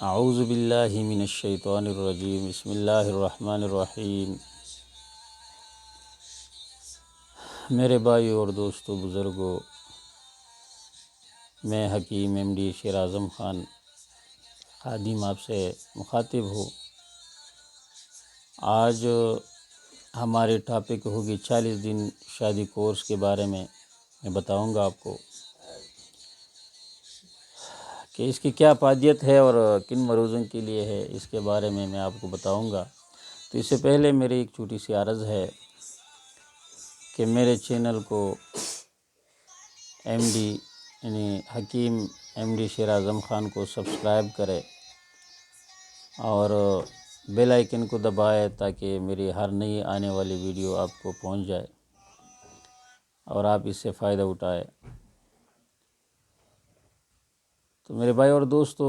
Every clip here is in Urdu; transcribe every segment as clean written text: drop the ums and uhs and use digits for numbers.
اعوذ باللہ من الشیطان الرجیم، بسم اللہ الرحمن الرحیم۔ میرے بھائی اور دوستو بزرگوں، میں حکیم ایم ڈی شیر اعظم خان خادم آپ سے مخاطب ہوں۔ آج ہماری ٹاپک ہوگی 40 دن شادی کورس کے بارے میں بتاؤں گا آپ کو کہ اس کی کیا افادیت ہے اور کن مروضوں کے لیے ہے، اس کے بارے میں آپ کو بتاؤں گا۔ تو اس سے پہلے میری ایک چھوٹی سی عرض ہے کہ میرے چینل کو ایم ڈی یعنی حکیم ایم ڈی شیر اعظم خان کو سبسکرائب کرے اور بیل آئیکن کو دبائے تاکہ میری ہر نئی آنے والی ویڈیو آپ کو پہنچ جائے اور آپ اس سے فائدہ اٹھائے۔ تو میرے بھائی اور دوستو،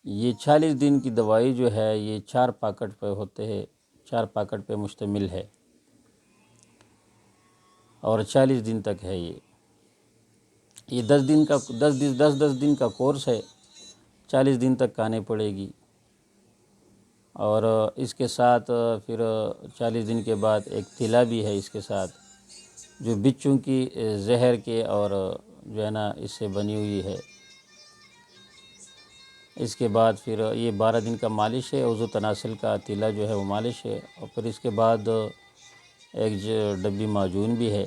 یہ 40 دن کی دوائی جو ہے یہ 4 پیکٹ پہ ہوتے ہیں، 4 پیکٹ پہ مشتمل ہے اور 40 دن تک ہے۔ یہ 10 دن کا کورس ہے، 40 دن تک کھانی پڑے گی اور اس کے ساتھ پھر 40 دن کے بعد ایک تلا بھی ہے اس کے ساتھ، جو بچوں کی زہر کے اور جو ہے نا اس سے بنی ہوئی ہے۔ اس کے بعد پھر یہ 12 دن کا مالش ہے، عضو تناسل کا تیلا جو ہے وہ مالش ہے، اور پھر اس کے بعد ایک ڈبی معجون بھی ہے۔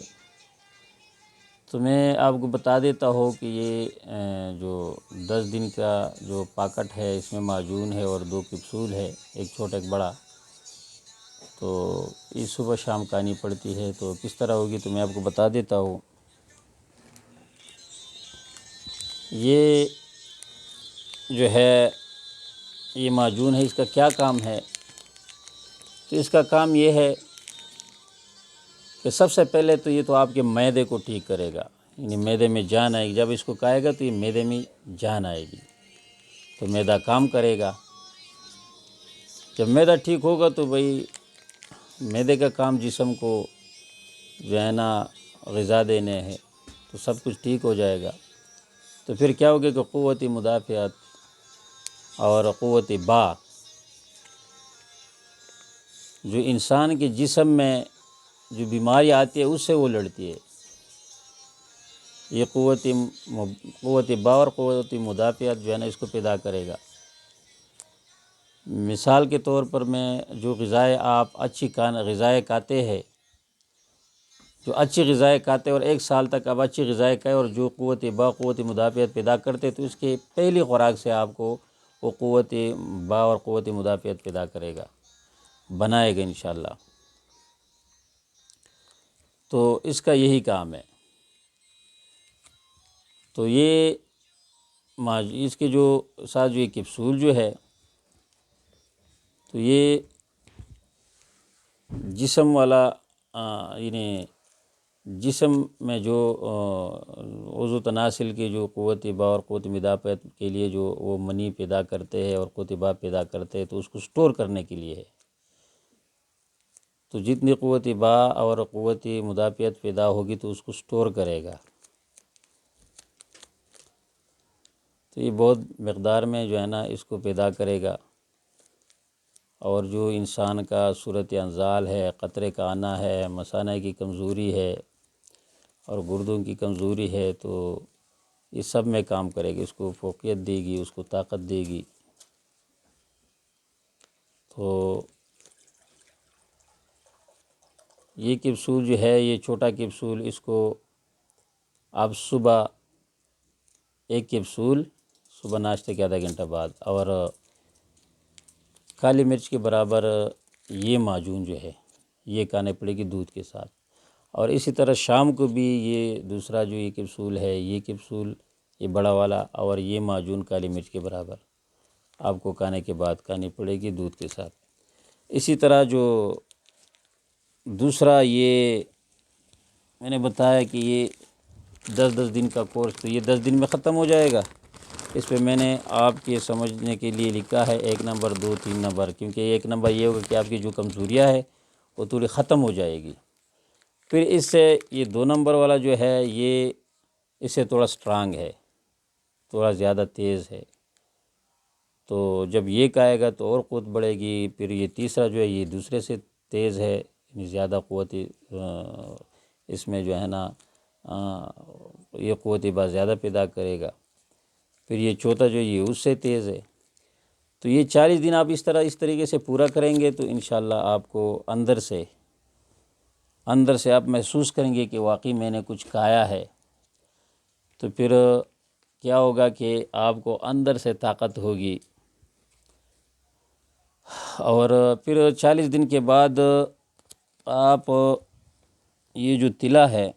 تو میں آپ کو بتا دیتا ہوں کہ یہ جو 10 دن کا جو پیکٹ ہے اس میں معجون ہے اور 2 کیپسول ہے، ایک چھوٹا ایک بڑا، تو یہ صبح شام کھانی پڑتی ہے۔ تو کس طرح ہوگی تو میں آپ کو بتا دیتا ہوں۔ یہ جو ہے یہ معجون ہے، اس کا کیا کام ہے؟ تو اس کا کام یہ ہے کہ سب سے پہلے تو یہ تو آپ کے معدے کو ٹھیک کرے گا، یعنی معدے میں جان آئے گی۔ جب اس کو کھائے گا تو یہ معدے میں جان آئے گی، تو معدہ کام کرے گا۔ جب معدہ ٹھیک ہوگا تو بھئی معدے کا کام جسم کو جو ہے نا غذا دینے ہے، تو سب کچھ ٹھیک ہو جائے گا۔ تو پھر کیا ہوگا کہ قوت مدافعت اور قوت با جو انسان کے جسم میں جو بیماری آتی ہے اس سے وہ لڑتی ہے۔ یہ قوت با اور قوت مدافعت جو ہے نا اس کو پیدا کرے گا۔ مثال کے طور پر میں جو غذائیں آپ اچھی غذائیں کھاتے ہیں، جو اچھی غذائیں کھاتے اور 1 سال تک آپ اچھی غذائیں کھائیں اور جو قوت با قوت مدافعت پیدا کرتے، تو اس کے پہلی خوراک سے آپ کو وہ قوت با اور قوت مدافعت پیدا کرے گا، بنائے گا انشاءاللہ۔ تو اس کا یہی کام ہے۔ تو یہ اس کے جو ساتھ جو یہ کیپسول جو ہے، تو یہ جسم والا یعنی جسم میں جو عضو تناسل کے جو قوت با اور قوت مدافعت کے لیے جو وہ منی پیدا کرتے ہیں اور قوت با پیدا کرتے ہیں، تو اس کو سٹور کرنے کے لیے ہے۔ تو جتنی قوت با اور قوت مدافعت پیدا ہوگی تو اس کو سٹور کرے گا۔ تو یہ بہت مقدار میں جو ہے نا اس کو پیدا کرے گا، اور جو انسان کا صورت انزال ہے، قطرے کا آنا ہے، مثانہ کی کمزوری ہے اور گردوں کی کمزوری ہے، تو یہ سب میں کام کرے گی، اس کو فوقیت دے گی، اس کو طاقت دے گی۔ تو یہ کیپسول جو ہے یہ چھوٹا کیپسول، اس کو آپ صبح 1 کیپسول صبح ناشتے کے آدھا گھنٹہ بعد، اور کالی مرچ کے برابر یہ معجون جو ہے یہ کھانے پڑے گی دودھ کے ساتھ، اور اسی طرح شام کو بھی یہ دوسرا جو یہ کیپسول ہے، یہ کیپسول یہ بڑا والا اور یہ معجون کالی مرچ کے برابر آپ کو کھانے کے بعد کھانی پڑے گی دودھ کے ساتھ۔ اسی طرح جو دوسرا یہ میں نے بتایا کہ یہ 10 دن کا کورس، تو یہ 10 دن میں ختم ہو جائے گا۔ اس پہ میں نے آپ کے سمجھنے کے لیے لکھا ہے 1 نمبر 2 3 نمبر، کیونکہ 1 نمبر یہ ہوگا کہ آپ کی جو کمزوریاں ہے وہ تھوڑی ختم ہو جائے گی۔ پھر اس سے یہ 2 نمبر والا جو ہے یہ اس سے تھوڑا سٹرانگ ہے، تھوڑا زیادہ تیز ہے۔ تو جب یہ کھائے گا تو اور قوت بڑھے گی۔ پھر یہ تیسرا جو ہے یہ دوسرے سے تیز ہے، یعنی زیادہ قوت اس میں جو ہے نا یہ قوت بات زیادہ پیدا کرے گا۔ پھر یہ چوتھا جو ہے یہ اس سے تیز ہے۔ تو یہ 40 دن آپ اس طریقے سے پورا کریں گے تو انشاءاللہ آپ کو اندر سے آپ محسوس کریں گے کہ واقعی میں نے کچھ کھایا ہے۔ تو پھر کیا ہوگا کہ آپ کو اندر سے طاقت ہوگی، اور پھر 40 دن کے بعد آپ یہ جو تلا ہے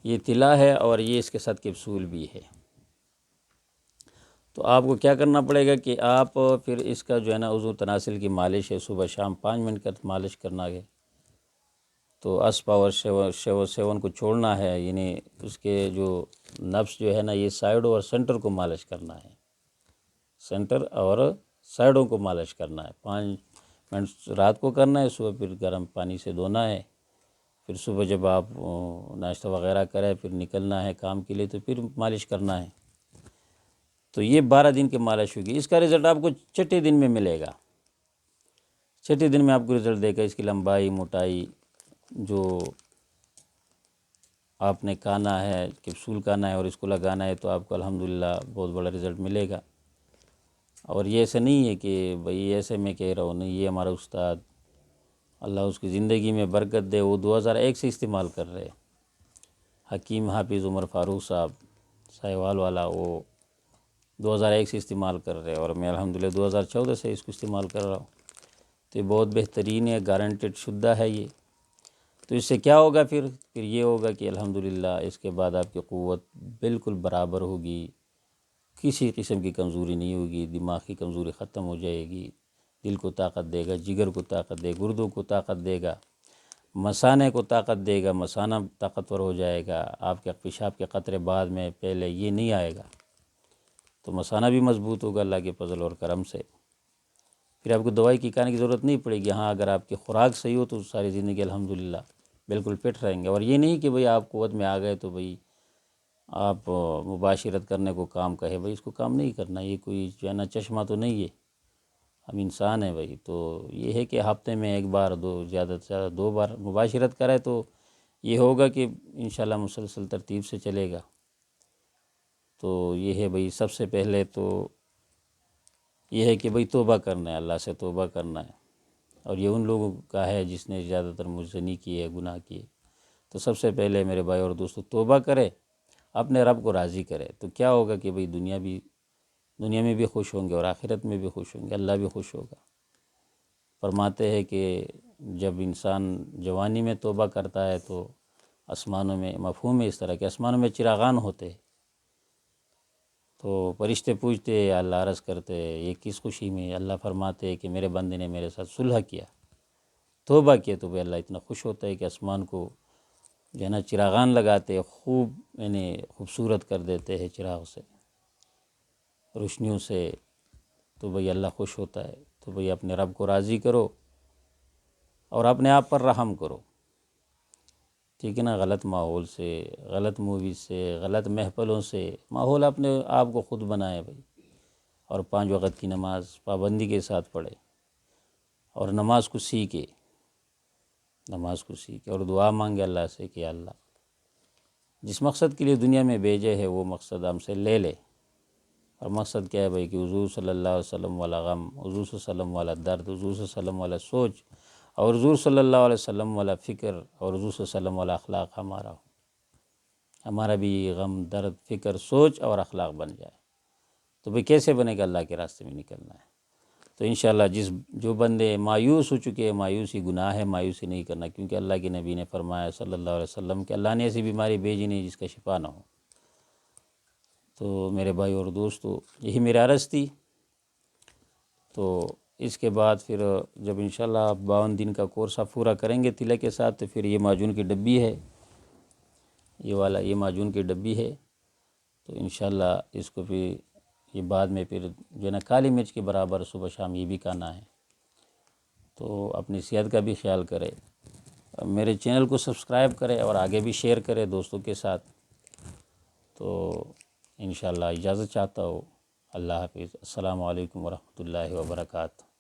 یہ تلا ہے، اور یہ اس کے ساتھ کیپسول بھی ہے۔ تو آپ کو کیا کرنا پڑے گا کہ آپ پھر اس کا جو ہے نا عضو تناسل کی مالش ہے، صبح شام 5 منٹ کا مالش کرنا ہے۔ تو اس پاور 7 کو چھوڑنا ہے، یعنی اس کے جو نفس جو ہے نا یہ سائڈ اور سینٹر کو مالش کرنا ہے، سینٹر اور سائڈوں کو مالش کرنا ہے۔ 5 منٹ رات کو کرنا ہے، صبح پھر گرم پانی سے دھونا ہے۔ پھر صبح جب آپ ناشتہ وغیرہ کریں پھر نکلنا ہے کام کے لیے تو پھر مالش کرنا ہے۔ تو یہ 12 دن کی مالش ہوگی۔ اس کا رزلٹ آپ کو چھٹے دن میں ملے گا، چھٹے دن میں آپ کو رزلٹ دے گا۔ اس کی لمبائی، موٹائی، جو آپ نے کھانا ہے، کیپسول کھانا ہے اور اس کو لگانا ہے، تو آپ کو الحمدللہ بہت بڑا رزلٹ ملے گا۔ اور یہ ایسے نہیں ہے کہ بھئی ایسے میں کہہ رہا ہوں، نہیں، یہ ہمارا استاد اللہ اس کی زندگی میں برکت دے، وہ 2001 سے استعمال کر رہے، حکیم حافظ عمر فاروق صاحب ساہیوال والا، وہ 2001 سے استعمال کر رہے، اور میں الحمدللہ 2014 سے اس کو استعمال کر رہا ہوں۔ تو یہ بہت بہترین ہے، گارنٹیڈ شدہ ہے یہ۔ تو اس سے کیا ہوگا؟ پھر یہ ہوگا کہ الحمدللہ اس کے بعد آپ کی قوت بالکل برابر ہوگی، کسی قسم کی کمزوری نہیں ہوگی، دماغ کی کمزوری ختم ہو جائے گی، دل کو طاقت دے گا، جگر کو طاقت دے گا، گردوں کو طاقت دے گا، مثانے کو طاقت دے گا، مثانہ طاقتور ہو جائے گا۔ آپ کے پیشاب کے قطرے بعد میں پہلے یہ نہیں آئے گا، تو مثانہ بھی مضبوط ہوگا اللہ کے فضل اور کرم سے۔ پھر آپ کو دوائی کی کھانے کی ضرورت نہیں پڑے گی۔ ہاں، اگر آپ کی خوراک صحیح ہو تو ساری زندگی الحمدللہ بالکل فٹ رہیں گے۔ اور یہ نہیں کہ بھئی آپ قوت میں آ گئے تو بھئی آپ مباشرت کرنے کو کام کہے، بھئی اس کو کام نہیں کرنا، یہ کوئی جو ہے نا چشمہ تو نہیں ہے، ہم انسان ہیں بھئی۔ تو یہ ہے کہ ہفتے میں 1 بار، زیادہ سے زیادہ 2 بار مباشرت کرے تو یہ ہوگا کہ انشاءاللہ مسلسل ترتیب سے چلے گا۔ تو یہ ہے بھئی، سب سے پہلے تو یہ ہے کہ بھئی توبہ کرنا ہے، اللہ سے توبہ کرنا ہے۔ اور یہ ان لوگوں کا ہے جس نے زیادہ تر مجھ سے نہیں کیے، گناہ کیے۔ تو سب سے پہلے میرے بھائی اور دوستو توبہ کرے، اپنے رب کو راضی کرے، تو کیا ہوگا کہ بھئی دنیا میں بھی خوش ہوں گے اور آخرت میں بھی خوش ہوں گے، اللہ بھی خوش ہوگا۔ فرماتے ہیں کہ جب انسان جوانی میں توبہ کرتا ہے تو آسمانوں میں، مفہوم ہے اس طرح کہ آسمانوں میں چراغان ہوتے ہیں، تو فرشتے پوچھتے یا اللہ عرض کرتے یہ کس خوشی میں؟ اللہ فرماتے کہ میرے بندے نے میرے ساتھ صلح کیا، توبہ کیا، تو اللہ اتنا خوش ہوتا ہے کہ آسمان کو جو ہے نا چراغان لگاتے، خوب یعنی خوبصورت کر دیتے ہیں چراغ سے، روشنیوں سے۔ تو بھئی اللہ خوش ہوتا ہے۔ تو بھئی اپنے رب کو راضی کرو اور اپنے آپ پر رحم کرو، ٹھیک ہے نا؟ غلط ماحول سے، غلط موویز سے، غلط محفلوں سے ماحول اپنے آپ کو خود بنائے بھئی، اور 5 وقت کی نماز پابندی کے ساتھ پڑھے، اور نماز کو سیکھے، اور دعا مانگے اللہ سے کہ اللہ جس مقصد کے لیے دنیا میں بھیجے ہے وہ مقصد ہم سے لے لے۔ اور مقصد کیا ہے بھئی کہ حضور صلی اللہ علیہ وسلم والا غم، حضور صلی اللہ علیہ وسلم والا درد، حضور صلی اللہ علیہ وسلم والا سوچ، اور حضور صلی اللہ علیہ وسلم والا فکر، اور حضور صلی اللہ علیہ وسلم والا اخلاق ہمارا بھی غم، درد، فکر، سوچ اور اخلاق بن جائے۔ تو بھئی کیسے بنے گا؟ اللہ کے راستے میں نکلنا ہے۔ تو انشاءاللہ جو بندے مایوس ہو چکے ہیں، مایوسی گناہ ہے، مایوسی نہیں کرنا، کیونکہ اللہ کے نبی نے فرمایا صلی اللہ علیہ وسلم کہ اللہ نے ایسی بیماری بھیجی نہیں جس کا شفا نہ ہو۔ تو میرے بھائی اور دوستو، یہی میری عرض تھی۔ تو اس کے بعد پھر جب انشاءاللہ آپ 52 دن کا کورس آپ پورا کریں گے تلے کے ساتھ، تو پھر یہ معجون کی ڈبی ہے، یہ معجون کی ڈبی ہے، تو انشاءاللہ اس کو پھر یہ بعد میں پھر جو ہے نا کالی مرچ کے برابر صبح شام یہ بھی کھانا ہے۔ تو اپنی صحت کا بھی خیال کرے، میرے چینل کو سبسکرائب کرے اور آگے بھی شیئر کرے دوستوں کے ساتھ۔ تو انشاءاللہ اجازت چاہتا ہوں۔ اللہ حافظ۔ السلام علیکم ورحمۃ اللہ وبرکاتہ۔